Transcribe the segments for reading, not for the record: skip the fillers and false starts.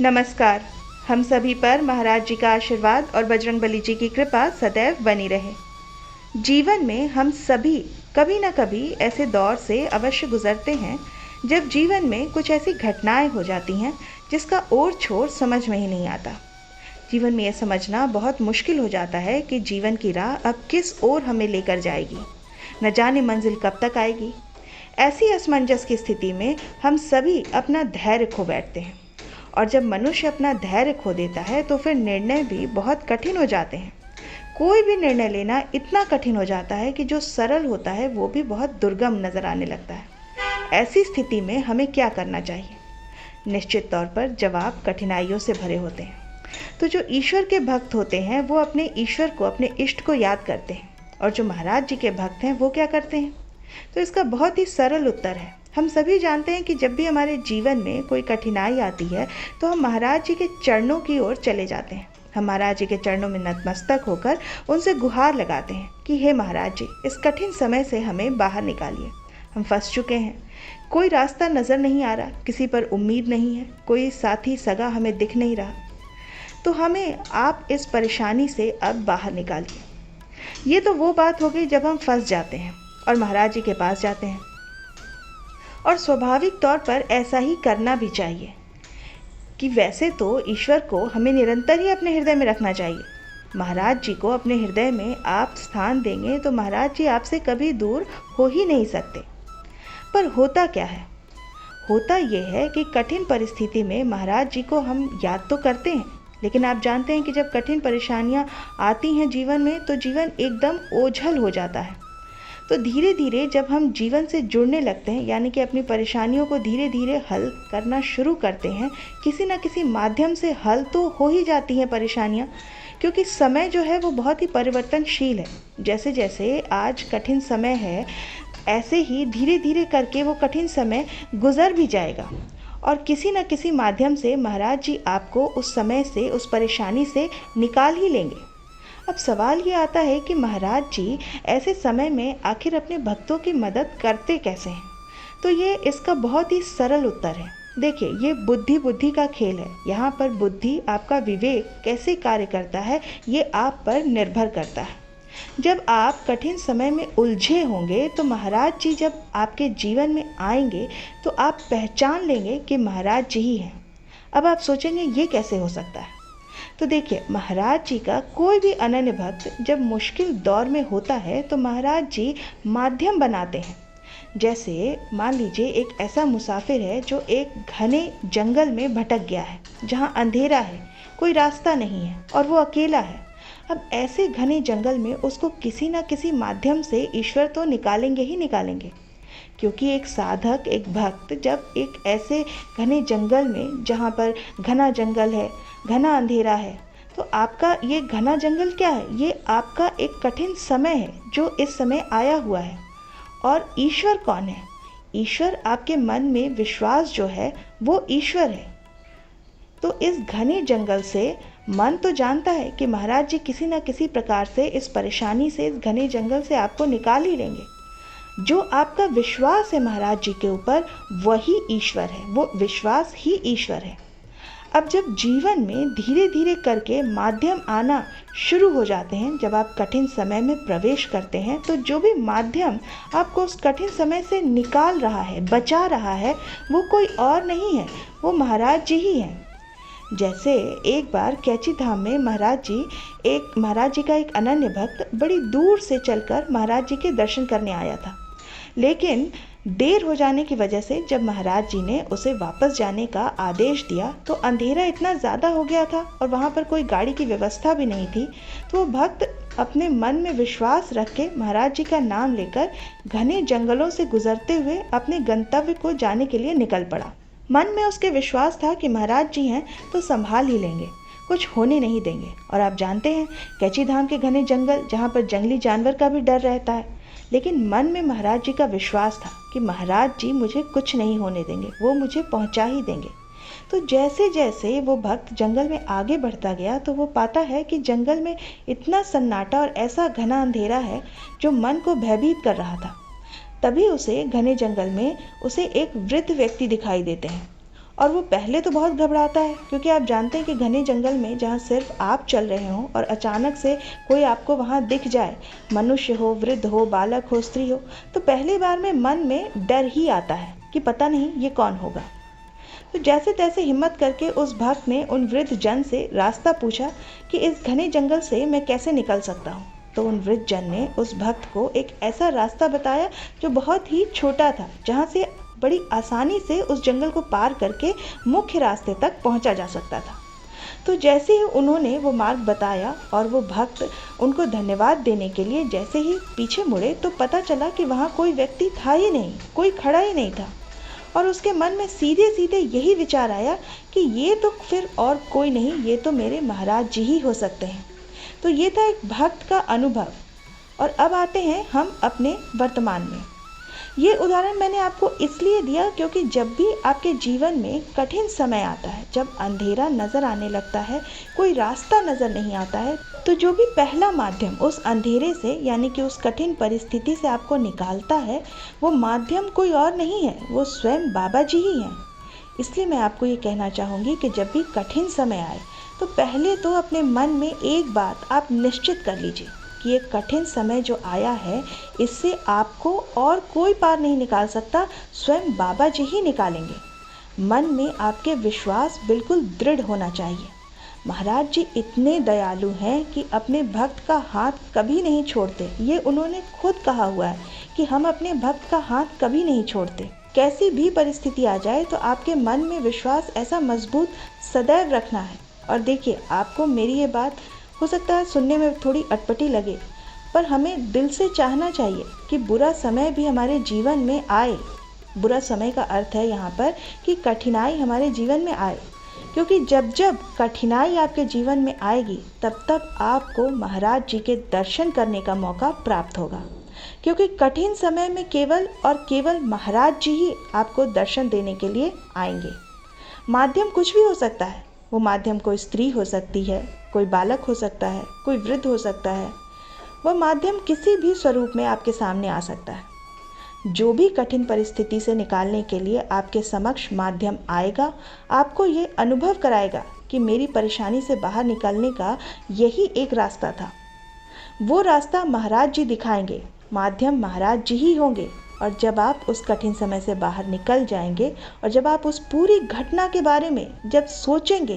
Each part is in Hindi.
नमस्कार। हम सभी पर महाराज जी का आशीर्वाद और बजरंगबली जी की कृपा सदैव बनी रहे। जीवन में हम सभी कभी न कभी ऐसे दौर से अवश्य गुजरते हैं जब जीवन में कुछ ऐसी घटनाएं हो जाती हैं जिसका ओर छोर समझ में ही नहीं आता। जीवन में यह समझना बहुत मुश्किल हो जाता है कि जीवन की राह अब किस ओर हमें लेकर जाएगी, न जाने मंजिल कब तक आएगी। ऐसी असमंजस की स्थिति में हम सभी अपना धैर्य खो बैठते हैं, और जब मनुष्य अपना धैर्य खो देता है तो फिर निर्णय भी बहुत कठिन हो जाते हैं। कोई भी निर्णय लेना इतना कठिन हो जाता है कि जो सरल होता है वो भी बहुत दुर्गम नजर आने लगता है। ऐसी स्थिति में हमें क्या करना चाहिए? निश्चित तौर पर जवाब कठिनाइयों से भरे होते हैं। तो जो ईश्वर के भक्त होते हैं वो अपने ईश्वर को, अपने इष्ट को याद करते हैं, और जो महाराज जी के भक्त हैं वो क्या करते हैं? तो इसका बहुत ही सरल उत्तर है। हम सभी जानते हैं कि जब भी हमारे जीवन में कोई कठिनाई आती है तो हम महाराज जी के चरणों की ओर चले जाते हैं। हम महाराज जी के चरणों में नतमस्तक होकर उनसे गुहार लगाते हैं कि हे महाराज जी, इस कठिन समय से हमें बाहर निकालिए। हम फंस चुके हैं, कोई रास्ता नज़र नहीं आ रहा, किसी पर उम्मीद नहीं है, कोई साथी सगा हमें दिख नहीं रहा। तो हमें आप इस परेशानी से अब बाहर निकालिए। ये तो वो बात हो गई जब हम फंस जाते हैं और महाराज जी के पास जाते हैं, और स्वाभाविक तौर पर ऐसा ही करना भी चाहिए कि वैसे तो ईश्वर को हमें निरंतर ही अपने हृदय में रखना चाहिए। महाराज जी को अपने हृदय में आप स्थान देंगे तो महाराज जी आपसे कभी दूर हो ही नहीं सकते। पर होता क्या है? होता यह है कि कठिन परिस्थिति में महाराज जी को हम याद तो करते हैं, लेकिन आप जानते हैं कि जब कठिन परेशानियां आती हैं जीवन में तो जीवन एकदम ओझल हो जाता है। तो धीरे धीरे जब हम जीवन से जुड़ने लगते हैं, यानी कि अपनी परेशानियों को धीरे धीरे हल करना शुरू करते हैं, किसी न किसी माध्यम से हल तो हो ही जाती हैं परेशानियां, क्योंकि समय जो है वो बहुत ही परिवर्तनशील है। जैसे जैसे आज कठिन समय है, ऐसे ही धीरे धीरे करके वो कठिन समय गुजर भी जाएगा, और किसी न किसी माध्यम से महाराज जी आपको उस समय से, उस परेशानी से निकाल ही लेंगे। अब सवाल ये आता है कि महाराज जी ऐसे समय में आखिर अपने भक्तों की मदद करते कैसे हैं? तो ये इसका बहुत ही सरल उत्तर है। देखिए, ये बुद्धि का खेल है। यहाँ पर बुद्धि, आपका विवेक कैसे कार्य करता है ये आप पर निर्भर करता है। जब आप कठिन समय में उलझे होंगे तो महाराज जी जब आपके जीवन में आएंगे तो आप पहचान लेंगे कि महाराज जी ही हैं। अब आप सोचेंगे ये कैसे हो सकता है? तो देखिए, महाराज जी का कोई भी अनन्य भक्त जब मुश्किल दौर में होता है तो महाराज जी माध्यम बनाते हैं। जैसे मान लीजिए एक ऐसा मुसाफिर है जो एक घने जंगल में भटक गया है, जहाँ अंधेरा है, कोई रास्ता नहीं है और वो अकेला है। अब ऐसे घने जंगल में उसको किसी न किसी माध्यम से ईश्वर तो निकालेंगे ही निकालेंगे, क्योंकि एक साधक, एक भक्त जब एक ऐसे घने जंगल में, जहाँ पर घना जंगल है, घना अंधेरा है, तो आपका ये घना जंगल क्या है? ये आपका एक कठिन समय है जो इस समय आया हुआ है। और ईश्वर कौन है? ईश्वर, आपके मन में विश्वास जो है वो ईश्वर है। तो इस घने जंगल से मन तो जानता है कि महाराज जी किसी न किसी प्रकार से इस परेशानी से, इस घने जंगल से आपको निकाल ही लेंगे। जो आपका विश्वास है महाराज जी के ऊपर, वही ईश्वर है, वो विश्वास ही ईश्वर है। अब जब जीवन में धीरे धीरे करके माध्यम आना शुरू हो जाते हैं, जब आप कठिन समय में प्रवेश करते हैं, तो जो भी माध्यम आपको उस कठिन समय से निकाल रहा है, बचा रहा है, वो कोई और नहीं है, वो महाराज जी ही हैं। जैसे एक बार कैची धाम में महाराज जी का एक अनन्य भक्त बड़ी दूर से चलकर महाराज जी के दर्शन करने आया था, लेकिन देर हो जाने की वजह से जब महाराज जी ने उसे वापस जाने का आदेश दिया तो अंधेरा इतना ज़्यादा हो गया था और वहाँ पर कोई गाड़ी की व्यवस्था भी नहीं थी। तो वो भक्त अपने मन में विश्वास रख के महाराज जी का नाम लेकर घने जंगलों से गुजरते हुए अपने गंतव्य को जाने के लिए निकल पड़ा। मन में उसके विश्वास था कि महाराज जी हैं तो संभाल ही लेंगे, कुछ होने नहीं देंगे। और आप जानते हैं, कैची धाम के घने जंगल, जहाँ पर जंगली जानवर का भी डर रहता है, लेकिन मन में महाराज जी का विश्वास था कि महाराज जी मुझे कुछ नहीं होने देंगे, वो मुझे पहुंचा ही देंगे। तो जैसे जैसे वो भक्त जंगल में आगे बढ़ता गया तो वो पाता है कि जंगल में इतना सन्नाटा और ऐसा घना अंधेरा है जो मन को भयभीत कर रहा था। तभी उसे घने जंगल में एक वृद्ध व्यक्ति दिखाई देते हैं और वो पहले तो बहुत घबराता है, क्योंकि आप जानते हैं कि घने जंगल में जहाँ सिर्फ आप चल रहे हों और अचानक से कोई आपको वहाँ दिख जाए, मनुष्य हो, वृद्ध हो, बालक हो, स्त्री हो, तो पहली बार में मन में डर ही आता है कि पता नहीं ये कौन होगा। तो जैसे तैसे हिम्मत करके उस भक्त ने उन वृद्ध जन से रास्ता पूछा कि इस घने जंगल से मैं कैसे निकल सकता हूँ। तो उन वृद्ध जन ने उस भक्त को एक ऐसा रास्ता बताया जो बहुत ही छोटा था, जहाँ से बड़ी आसानी से उस जंगल को पार करके मुख्य रास्ते तक पहुंचा जा सकता था। तो जैसे ही उन्होंने वो मार्ग बताया और वो भक्त उनको धन्यवाद देने के लिए जैसे ही पीछे मुड़े, तो पता चला कि वहाँ कोई व्यक्ति था ही नहीं, कोई खड़ा ही नहीं था। और उसके मन में सीधे सीधे यही विचार आया कि ये तो फिर और कोई नहीं, ये तो मेरे महाराज जी ही हो सकते हैं। तो ये था एक भक्त का अनुभव। और अब आते हैं हम अपने वर्तमान में। ये उदाहरण मैंने आपको इसलिए दिया क्योंकि जब भी आपके जीवन में कठिन समय आता है, जब अंधेरा नज़र आने लगता है, कोई रास्ता नज़र नहीं आता है, तो जो भी पहला माध्यम उस अंधेरे से यानी कि उस कठिन परिस्थिति से आपको निकालता है, वो माध्यम कोई और नहीं है, वो स्वयं बाबा जी ही हैं। इसलिए मैं आपको ये कहना चाहूँगी कि जब भी कठिन समय आए तो पहले तो अपने मन में एक बात आप निश्चित कर लीजिए कि ये कठिन समय जो आया है, इससे आपको और कोई पार नहीं निकाल सकता, स्वयं बाबा जी ही निकालेंगे। मन में आपके विश्वास बिल्कुल दृढ़ होना चाहिए। महाराज जी इतने दयालु हैं कि अपने भक्त का हाथ कभी नहीं छोड़ते। ये उन्होंने खुद कहा हुआ है कि हम अपने भक्त का हाथ कभी नहीं छोड़ते। कैसी भी परिस्थिति आ जाए तो आपके मन में विश्वास ऐसा मजबूत सदैव रखना है। और देखिए, आपको मेरी ये बात हो सकता है सुनने में थोड़ी अटपटी लगे, पर हमें दिल से चाहना चाहिए कि बुरा समय भी हमारे जीवन में आए। बुरा समय का अर्थ है यहाँ पर कि कठिनाई हमारे जीवन में आए, क्योंकि जब जब कठिनाई आपके जीवन में आएगी तब तब आपको महाराज जी के दर्शन करने का मौका प्राप्त होगा। क्योंकि कठिन समय में केवल और केवल महाराज जी ही आपको दर्शन देने के लिए आएंगे। माध्यम कुछ भी हो सकता है। वो माध्यम कोई स्त्री हो सकती है, कोई बालक हो सकता है, कोई वृद्ध हो सकता है। वह माध्यम किसी भी स्वरूप में आपके सामने आ सकता है। जो भी कठिन परिस्थिति से निकालने के लिए आपके समक्ष माध्यम आएगा, आपको ये अनुभव कराएगा कि मेरी परेशानी से बाहर निकलने का यही एक रास्ता था। वो रास्ता महाराज जी दिखाएंगे, माध्यम महाराज जी ही होंगे। और जब आप उस कठिन समय से बाहर निकल जाएंगे और जब आप उस पूरी घटना के बारे में जब सोचेंगे,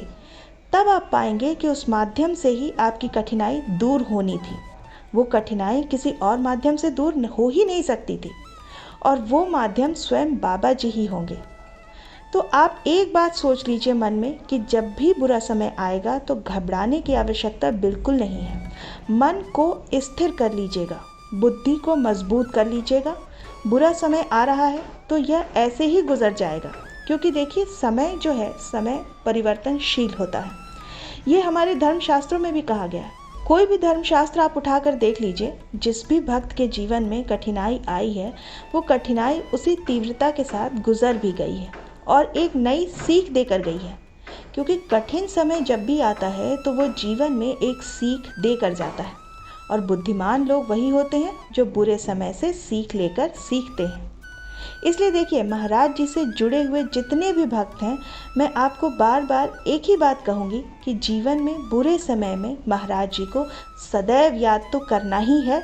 तब आप पाएंगे कि उस माध्यम से ही आपकी कठिनाई दूर होनी थी। वो कठिनाई किसी और माध्यम से दूर हो ही नहीं सकती थी, और वो माध्यम स्वयं बाबा जी ही होंगे। तो आप एक बात सोच लीजिए मन में कि जब भी बुरा समय आएगा तो घबराने की आवश्यकता बिल्कुल नहीं है। मन को स्थिर कर लीजिएगा, बुद्धि को मजबूत कर लीजिएगा। बुरा समय आ रहा है तो यह ऐसे ही गुजर जाएगा, क्योंकि देखिए, समय जो है, समय परिवर्तनशील होता है। ये हमारे धर्मशास्त्रों में भी कहा गया है। कोई भी धर्मशास्त्र आप उठाकर देख लीजिए, जिस भी भक्त के जीवन में कठिनाई आई है, वो कठिनाई उसी तीव्रता के साथ गुजर भी गई है और एक नई सीख देकर गई है। क्योंकि कठिन समय जब भी आता है तो वो जीवन में एक सीख देकर जाता है, और बुद्धिमान लोग वही होते हैं जो बुरे समय से सीख लेकर सीखते हैं। इसलिए देखिए, महाराज जी से जुड़े हुए जितने भी भक्त हैं, मैं आपको बार बार एक ही बात कहूँगी कि जीवन में बुरे समय में महाराज जी को सदैव याद तो करना ही है,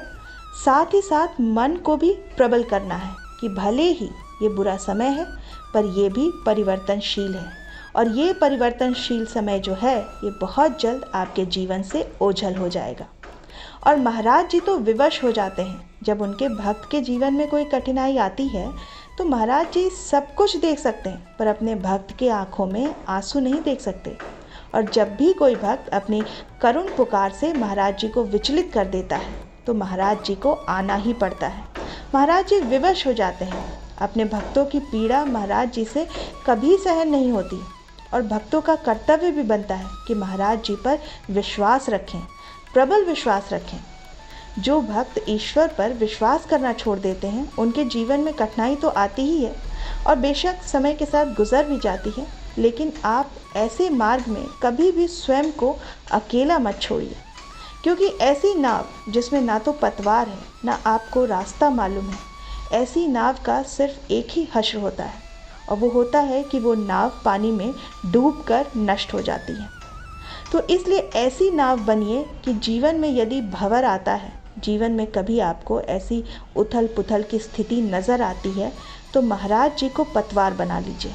साथ ही साथ मन को भी प्रबल करना है कि भले ही ये बुरा समय है, पर ये भी परिवर्तनशील है, और ये परिवर्तनशील समय जो है, ये बहुत जल्द आपके जीवन से ओझल हो जाएगा। और महाराज जी तो विवश हो जाते हैं। जब उनके भक्त के जीवन में कोई कठिनाई आती है तो महाराज जी सब कुछ देख सकते हैं, पर अपने भक्त के आंखों में आंसू नहीं देख सकते। और जब भी कोई भक्त अपनी करुण पुकार से महाराज जी को विचलित कर देता है तो महाराज जी को आना ही पड़ता है। महाराज जी विवश हो जाते हैं। अपने भक्तों की पीड़ा महाराज जी से कभी सहन नहीं होती, और भक्तों का कर्तव्य भी बनता है कि महाराज जी पर विश्वास रखें, प्रबल विश्वास रखें। जो भक्त ईश्वर पर विश्वास करना छोड़ देते हैं, उनके जीवन में कठिनाई तो आती ही है, और बेशक समय के साथ गुजर भी जाती है, लेकिन आप ऐसे मार्ग में कभी भी स्वयं को अकेला मत छोड़िए। क्योंकि ऐसी नाव जिसमें ना तो पतवार है, ना आपको रास्ता मालूम है, ऐसी नाव का सिर्फ एक ही हश्र होता है, और वो होता है कि वो नाव पानी में डूबकर नष्ट हो जाती है। तो इसलिए ऐसी नाव बनिए कि जीवन में यदि भंवर आता है, जीवन में कभी आपको ऐसी उथल पुथल की स्थिति नज़र आती है, तो महाराज जी को पतवार बना लीजिए।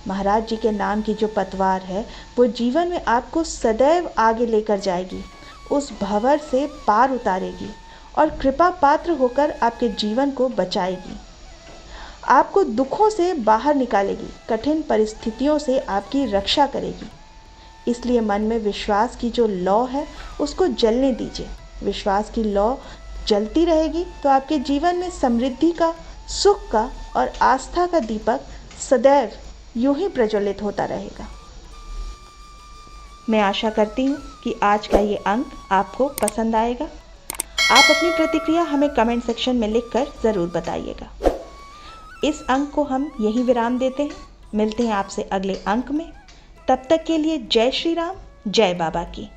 महाराज जी के नाम की जो पतवार है वो जीवन में आपको सदैव आगे लेकर जाएगी, उस भंवर से पार उतारेगी और कृपा पात्र होकर आपके जीवन को बचाएगी, आपको दुखों से बाहर निकालेगी, कठिन परिस्थितियों से आपकी रक्षा करेगी। इसलिए मन में विश्वास की जो लौ है उसको जलने दीजिए। विश्वास की लौ जलती रहेगी तो आपके जीवन में समृद्धि का, सुख का और आस्था का दीपक सदैव यूं ही प्रज्वलित होता रहेगा। मैं आशा करती हूँ कि आज का ये अंक आपको पसंद आएगा। आप अपनी प्रतिक्रिया हमें कमेंट सेक्शन में लिखकर ज़रूर बताइएगा। इस अंक को हम यहीं विराम देते हैं। मिलते हैं आपसे अगले अंक में। तब तक के लिए जय श्री राम, जय बाबा की।